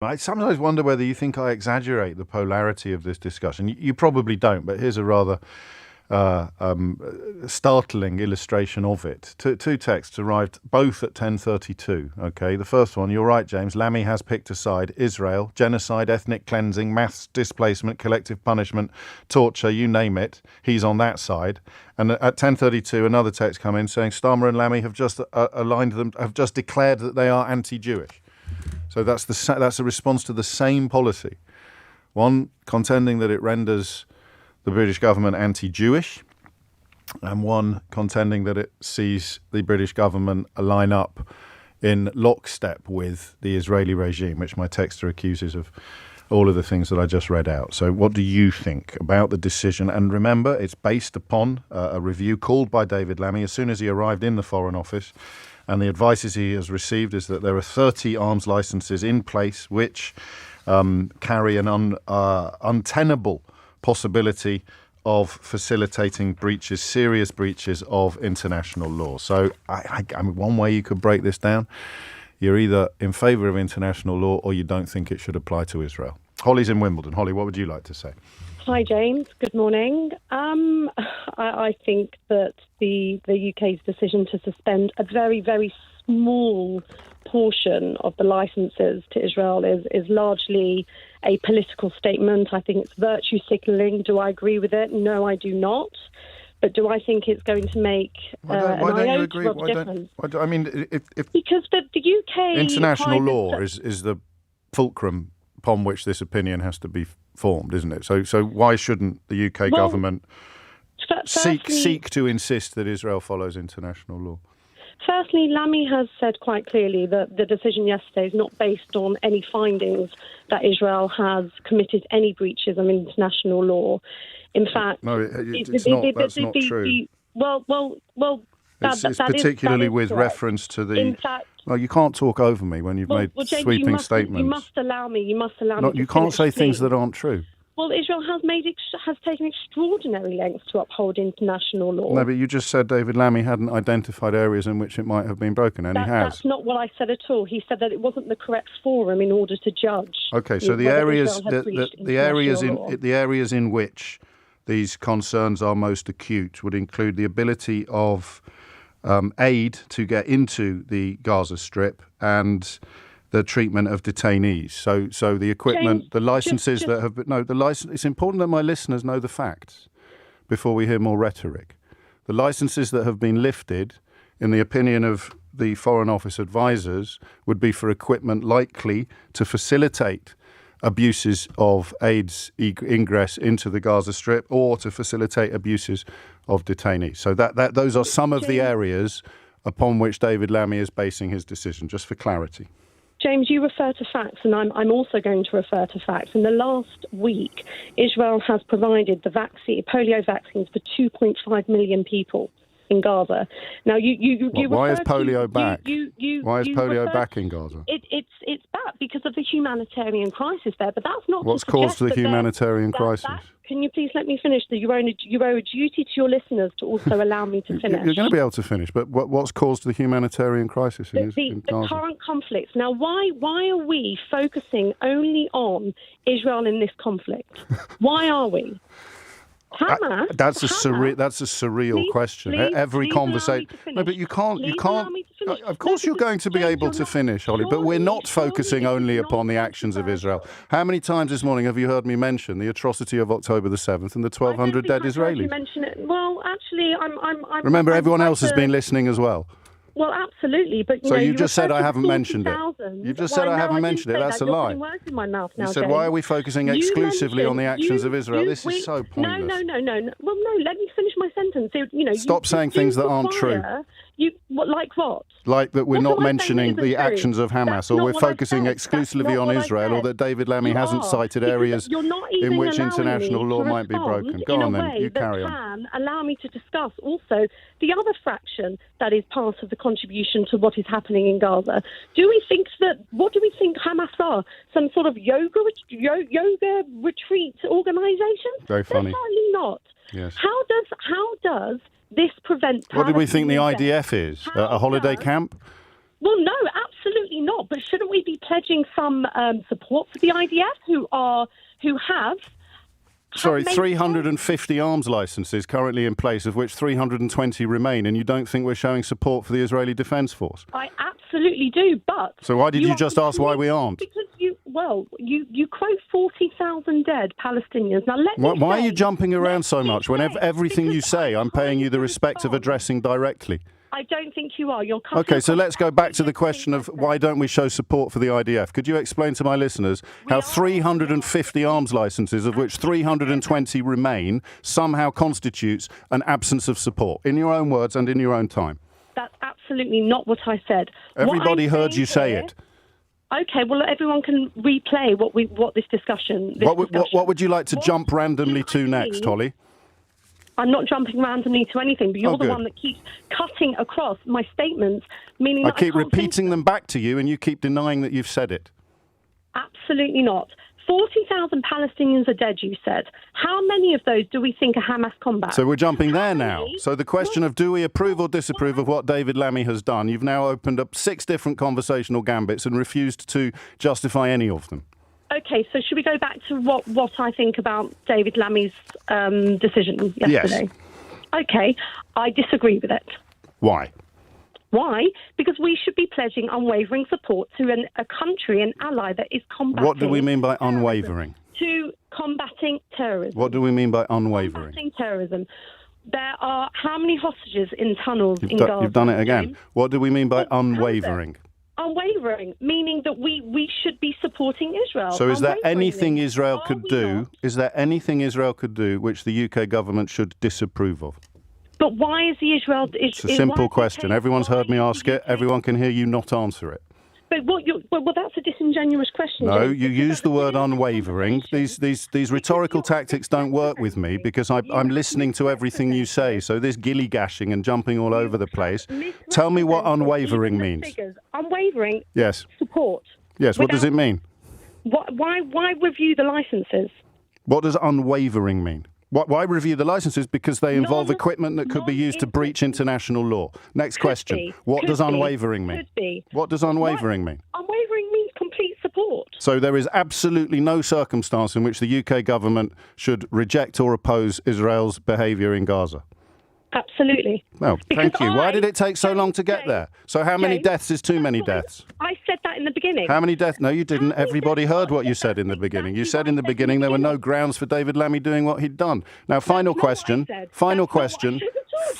I sometimes wonder whether you think I exaggerate the polarity of this discussion. You probably don't, but here's a rather startling illustration of it. Two texts arrived both at 10:32. Okay, the first one, you're right, James. Lammy has picked a side: Israel, genocide, ethnic cleansing, mass displacement, collective punishment, torture, you name it. He's on that side. And at 10:32, another text come in saying Starmer and Lammy have just have just declared that they are anti-Jewish. So that's a response to the same policy. One contending that it renders the British government anti-Jewish, and one contending that it sees the British government line up in lockstep with the Israeli regime, which my texter accuses of all of the things that I just read out. So what do you think about the decision? And remember, it's based upon a review called by David Lammy as soon as he arrived in the Foreign Office. And the advice he has received is that there are 30 arms licenses in place which carry an untenable possibility of facilitating breaches, serious breaches of international law. So I mean, one way you could break this down, you're either in favour of international law or you don't think it should apply to Israel. Holly's in Wimbledon. Holly, what would you like to say? Hi, James. Good morning. I think that the UK's decision to suspend a very, very small portion of the licences to Israel is largely a political statement. I think it's virtue signalling. Do I agree with it? No, I do not. But do I think it's going to make why don't you agree? I mean, because the UK international law is the fulcrum upon which this opinion has to be formed, isn't it? So why shouldn't the UK government seek to insist that Israel follows international law? Firstly, Lammy has said quite clearly that the decision yesterday is not based on any findings that Israel has committed any breaches of international law. In fact, that's not true. It's particularly with reference to the. In fact, well, you can't talk over me when you've made James, sweeping statements. You must allow me. You can't say things that aren't true. Well, Israel has taken extraordinary lengths to uphold international law. No, but you just said David Lammy hadn't identified areas in which it might have been broken, and he has. That's not what I said at all. He said that it wasn't the correct forum in order to judge. Okay, so the areas in which these concerns are most acute would include the ability of aid to get into the Gaza Strip and the treatment of detainees. So the equipment, James, the licenses that have been... No, the license. It's important that my listeners know the facts before we hear more rhetoric. The licenses that have been lifted, in the opinion of the Foreign Office advisors, would be for equipment likely to facilitate abuses of aid's ingress into the Gaza Strip or to facilitate abuses of detainees. So those are some of the areas upon which David Lammy is basing his decision, just for clarity. James, you refer to facts, and I'm also going to refer to facts. In the last week, Israel has provided the polio vaccines for 2.5 million people in Gaza. Now, why is polio back? Why is polio back in Gaza? It's back because of the humanitarian crisis there, but that's not. What's caused the humanitarian crisis? Can you please let me finish? You owe a duty to your listeners to also allow me to finish. You're going to be able to finish, but what's caused the humanitarian crisis in Gaza? The current conflicts. Now, why are we focusing only on Israel in this conflict? Why are we? Hamas. That's a surreal question. Every conversation. No, but you can't. Of course, you're going to be able to finish, Holly. But we're not focusing only upon the actions of Israel. How many times this morning have you heard me mention the atrocity of October the 7th and the 1,200 dead Israelis? Mention it. Well, actually, I'm. Remember, everyone else has been listening as well. Well, absolutely, but you just said I haven't mentioned it. You just said I haven't mentioned it. That's a lie. Words in my mouth now, you said, why are we focusing exclusively on the actions of Israel? This is so pointless. No. Well, no, let me finish my sentence. Stop saying things that aren't true. Like what? Like that we're not mentioning the actions of Hamas, or we're focusing exclusively on Israel, or that David Lammy hasn't cited areas in which international law might be broken. Go on then, you carry on. Allow me to discuss also the other fraction that is part of the contribution to what is happening in Gaza. What do we think Hamas are? Some sort of yoga retreat organisation? Very funny. They're certainly not. Yes. How does this prevent? What do we think the IDF is? A holiday camp? Well, no, absolutely not. But shouldn't we be pledging some support for the IDF who have Sorry, made 350 arms licenses currently in place, of which 320 remain, and you don't think we're showing support for the Israeli Defence Force? I absolutely do, but... So why did you just ask why we aren't? Because you quote 40,000 dead Palestinians. Now, Why are you jumping around so much when everything you say, I'm paying you the respect of addressing directly? I don't think you are. You're cutting Okay, so across let's go back to the question of why don't we show support for the IDF? Could you explain to my listeners how 350 arms licenses, of which 320 remain, somehow constitutes an absence of support, in your own words and in your own time? That's absolutely not what I said. Everybody heard you say it. Okay, well, everyone can replay what this discussion... What would you like to jump randomly to next, Holly? I'm not jumping randomly to anything, but you're the one that keeps cutting across my statements, meaning I keep repeating them back to you, and you keep denying that you've said it. Absolutely not. 40,000 Palestinians are dead, you said. How many of those do we think are Hamas combat? So we're jumping there now. So the question of do we approve or disapprove of what David Lammy has done, you've now opened up 6 different conversational gambits and refused to justify any of them. Okay, so should we go back to what I think about David Lammy's decision yesterday? Yes. Okay, I disagree with it. Why? Why? Because we should be pledging unwavering support to a country, an ally that is combating... What do we mean by unwavering? To combating terrorism. What do we mean by unwavering? Combating terrorism. There are how many hostages in tunnels in Gaza? You've done it again. What do we mean by unwavering? Unwavering, meaning that we should be supporting Israel. So is there anything Israel could do? Is there anything Israel could do which the UK government should disapprove of? But why is the Israel... It's a simple question. Everyone's heard me ask it. Everyone can hear you not answer it. But well, that's a disingenuous question. No, you use the word unwavering. These rhetorical tactics don't work with me because I'm listening to everything you say. So this gilly-gashing and jumping all over the place. Tell me what unwavering means. Unwavering? Yes. Support. Yes, what does it mean? Why review the licenses? What does unwavering mean? Why review the licenses? Because they involve equipment that could be used to breach international law. Next question. What does unwavering mean? Could be. What does unwavering mean? Unwavering means complete support. So there is absolutely no circumstance in which the UK government should reject or oppose Israel's behaviour in Gaza? Absolutely. Well, thank you. Why did it take so long to get there? So how many deaths is too many deaths? I said that in the beginning. How many deaths? No, you didn't. Everybody heard what you said in the beginning. You said in the beginning there were no grounds for David Lammy doing what he'd done. Now, final question. Final question.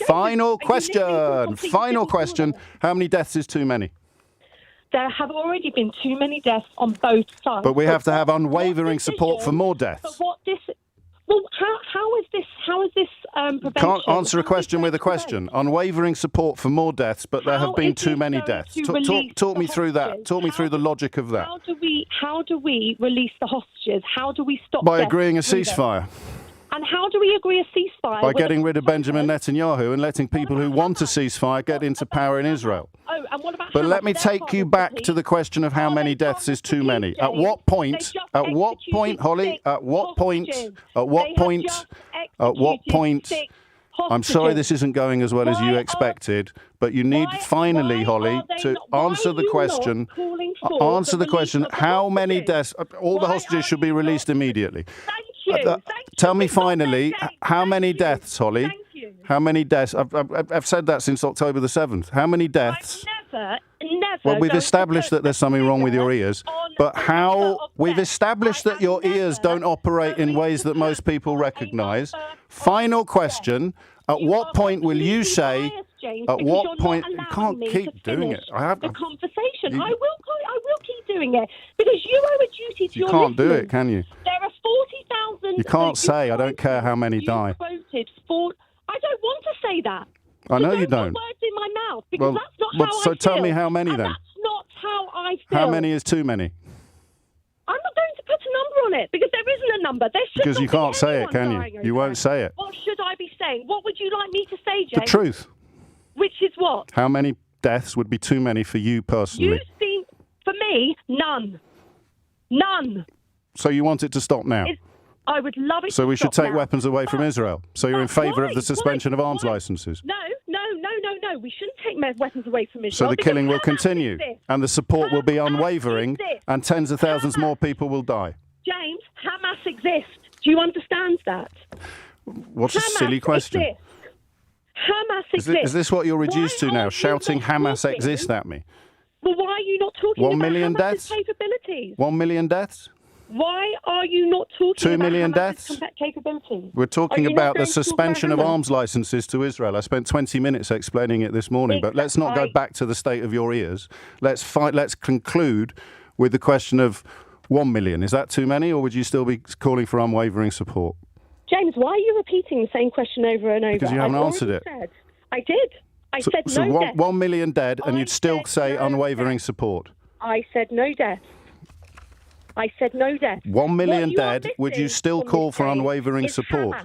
Final question. Final question. How many deaths is too many? There have already been too many deaths on both sides. But we have to have unwavering support for more deaths. Well, how is this prevention? Can't answer a question with a question. Unwavering support for more deaths, but there have been too many deaths. Talk me through that. Talk me through the logic of that. How do we release the hostages? How do we stop? By agreeing a ceasefire. And how do we agree a ceasefire? By getting rid of Benjamin Netanyahu and letting people who want a ceasefire get into power in Israel. Oh, and what about? But let me take you back to the question of how many deaths is too many. At what point, Holly, at what point, I'm sorry this isn't going as well as you expected, but you need finally, Holly, to answer the question. Answer the question, how many deaths, all the hostages should be released immediately. Tell me finally, how many deaths, Holly? How many deaths? I've said that since October the 7th. How many deaths? Never. Well, we've established that there's something wrong with your ears, but we've established that your ears don't operate in ways that most people recognise. Final question, at what point will you say, at what point, you can't keep doing it. I have the conversation. I will keep doing it because you owe a duty to your listeners. You can't do it, can you? There are 40,000. You can't say, I don't care how many die. I don't want to say that. I know you don't. Put words in my mouth because that's not how I feel. So tell me how many then. That's not how I feel. How many is too many? I'm not going to put a number on it because there isn't a number. Because you can't say it, can you? You won't say it. What should I be saying? What would you like me to say, Jane? The truth. Which is what? How many deaths would be too many for you personally? For me, none. None. So you want it to stop now? I would love it. So we should take now. weapons away from Israel. So you're in favour of the suspension of arms licenses? No. no. We shouldn't take weapons away from Israel. So the because killing will Hamas continue, exists. and the support will be Hamas unwavering, exists. and tens of thousands Hamas. more people will die. James, Hamas exists. Do you understand that? What's a Hamas silly question? Exists. Hamas exists. Is this what you're reduced Why to now, are you shouting not Hamas talking- exists at me? Well, why are you not talking 1 about million Hamas's deaths? capabilities? 1 million deaths? Why are you not talking 2 about million Hamas's deaths? capabilities? We're Are talking you not about the going to talk about suspension of Hamas? arms licenses to Israel. I spent 20 minutes explaining it this morning, but let's not go back to the state of your ears. Let's conclude with the question of 1 million. Is that too many, or would you still be calling for unwavering support? James, why are you repeating the same question over and over? Because you haven't I've answered already it. said. I did. I said So no 1 death. million dead, and I you'd still said say no unwavering death. support. I said no death. I said no death. 1 million What you are dead, would you missing still from call this for game unwavering is support?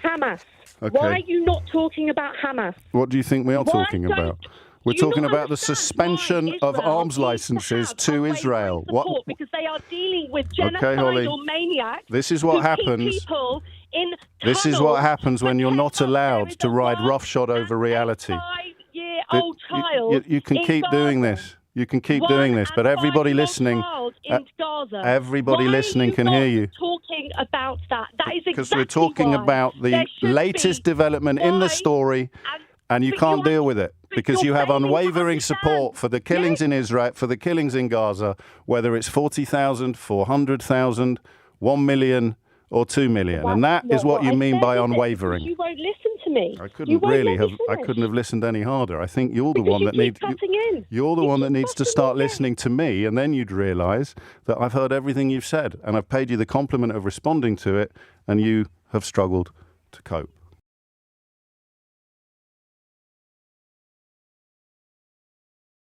Hamas. Okay. Why are you not talking about Hamas? What do you think we are Why talking don't- about? We're Do you talking not about the understand suspension why of Israel arms needs licenses have to unwavering Israel. support? Because they are dealing with genocidal Holly. maniacs. This is what who keep happens. people in This is what tunnels happens when you're not for 10 allowed months. to There is a ride wife roughshod over and reality. A 5-year-old You- child. you can in keep Gaza. doing this. You can keep One doing this, but and everybody 5-year-old listening, child in Gaza. everybody Why listening are can hear not you. Talking about that. That is Because exactly we're talking why about the there should latest be development in the why- story, and you but can't you deal are- with it but because you you're have failing to unwavering understand. support for the killings Yes. in Israel, for the killings in Gaza, whether it's 40,000, 400,000, 1 million, or 2 million. That's And that is not what you I mean said, by is it? unwavering. Because you won't listen to me. I You couldn't won't really let have. me I finish. couldn't have listened any harder. I think you're the Because one you that keep needs. cutting in. You're the You one that keep needs to cutting start in. listening to me, and then you'd realise that I've heard everything you've said, and I've paid you the compliment of responding to it, and you have struggled to cope.